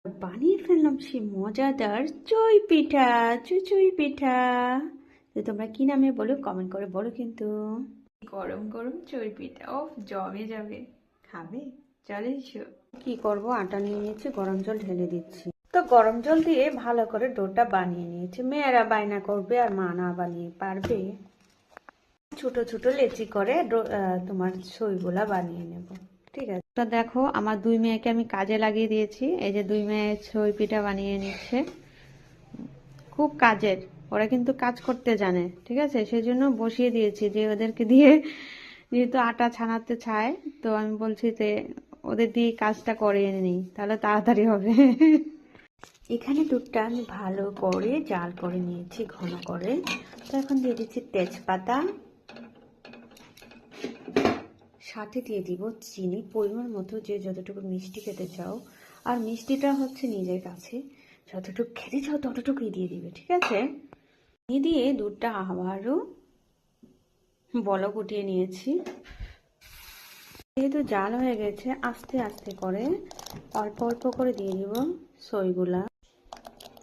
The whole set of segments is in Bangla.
বানিয়ে ফেললাম সে মজাদার চই পিঠা, চুচুই পিঠা। তো তোমরা কি নামে বলো, কমেন্ট করে বলো কিন্তু। গরম গরম চই পিঠা ও জমে যাবে। খাবে? চলে এসো। কি করব, আটা নিয়ে নিয়েছি, গরম জল ঢেলে দিচ্ছি। তো গরম জল দিয়ে ভালো করে ডোটা বানিয়ে নিয়েছি। মেয়েরা বায়না করবে আর মা না বানিয়ে পারবে। ছোট ছোট লেচি করে তোমার সইগুলা বানিয়ে নেব। ঠিক আছে, তো দেখো আমার দুই মেয়েকে আমি কাজে লাগিয়ে দিয়েছি। এই যে দুই মেয়ে সই পিঠা বানিয়ে নিচ্ছে। খুব কাজের, ওরা কিন্তু কাজ করতে জানে। ঠিক আছে, সেই জন্য বসিয়ে দিয়েছি যে ওদেরকে দিয়ে, যেহেতু আটা ছানাতে চায়, তো আমি বলছি যে ওদের দিয়ে কাজটা করিয়ে নিই, তাহলে তাড়াতাড়ি হবে। এখানে দুধটা আমি ভালো করে জাল করে নিয়েছি, ঘন করে। তো এখন দিয়ে দিচ্ছি তেজপাতা, সাথে দিয়ে দিব চিনি পরিমাণ মতো, যে যতটুকু মিষ্টি খেতে চাও। আর মিষ্টিটা হচ্ছে নিজের কাছে, যতটুকু খেতে চাও ততটুকুই দিয়ে দিবে। ঠিক আছে, দিয়ে দুধটা আবারও বলক উঠিয়ে নিয়েছি। যেহেতু জাল হয়ে গেছে, আস্তে আস্তে করে অল্প অল্প করে দিয়ে দিব সইগুলা।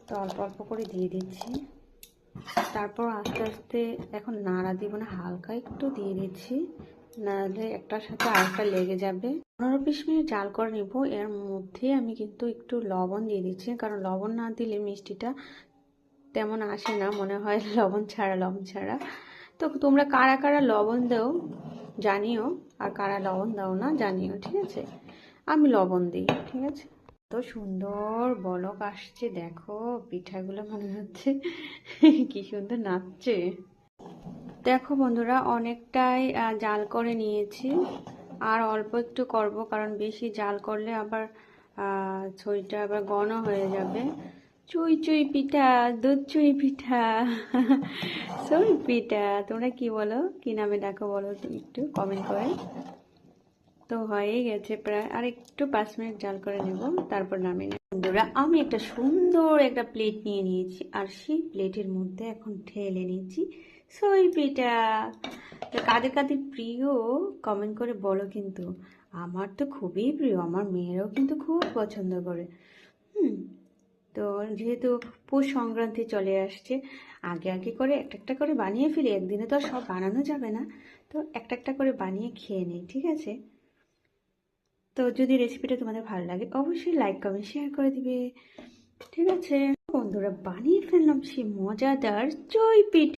তো অল্প অল্প করে দিয়ে দিচ্ছি। তারপর আস্তে আস্তে, এখন নাড়া দিব না, হালকা একটু দিয়ে দিচ্ছি, নাহলে একটার সাথে আরেকটা লেগে যাবে। 15-20 মিনিট জাল করে নেব। এর মধ্যে আমি কিন্তু একটু লবণ দিয়ে দিচ্ছি, কারণ লবণ না দিলে মিষ্টিটা তেমন আসে না, মনে হয় লবণ ছাড়া। তো তোমরা কারা কারা লবণ দাও জানিও, আর কারা লবণ দাও না জানিও। ঠিক আছে, আমি লবণ দিই। ঠিক আছে, তো সুন্দর বলক আসছে, দেখো পিঠাগুলো মনে হচ্ছে কি সুন্দর নাচছে। দেখো বন্ধুরা, অনেকটাই জাল করে নিয়েছি, আর অল্প একটু করব, কারণ বেশি জাল করলে আবার ছইটা আবার ঘন হয়ে যাবে। চুই চুই পিঠা, দুধ চুই পিঠা, সই পিঠা, তোমরা কি বলো, কি নামে ডাকো বলো তো একটু কমেন্ট করে। তো হয়ে গেছে প্রায়, আর একটু 5 মিনিট জাল করে নেব, তারপর নামিয়ে নেব। বন্ধুরা, আমি একটা সুন্দর একটা প্লেট নিয়ে নিয়েছি, আর সেই প্লেটের মধ্যে এখন ঢেলে নিয়েছি সই পিঠা। তো কাদের কাদের প্রিয় কমেন্ট করে বলো কিন্তু। আমার তো খুবই প্রিয়, আমার মেয়েরাও কিন্তু খুব পছন্দ করে। তো যেহেতু পৌষ সংক্রান্তি চলে আসছে, আগে আগে করে একটা একটা করে বানিয়ে ফেলি, একদিনে তো আর সব বানানো যাবে না। তো একটা একটা করে বানিয়ে খেয়ে নিই। ঠিক আছে, তো যদি রেসিপিটা তোমাদের ভালো লাগে অবশ্যই লাইক কমেন্ট শেয়ার করে দিবে। ঠিক আছে বন্ধুরা, বানিয়ে ফেললাম সে মজাদার চই পিঠা।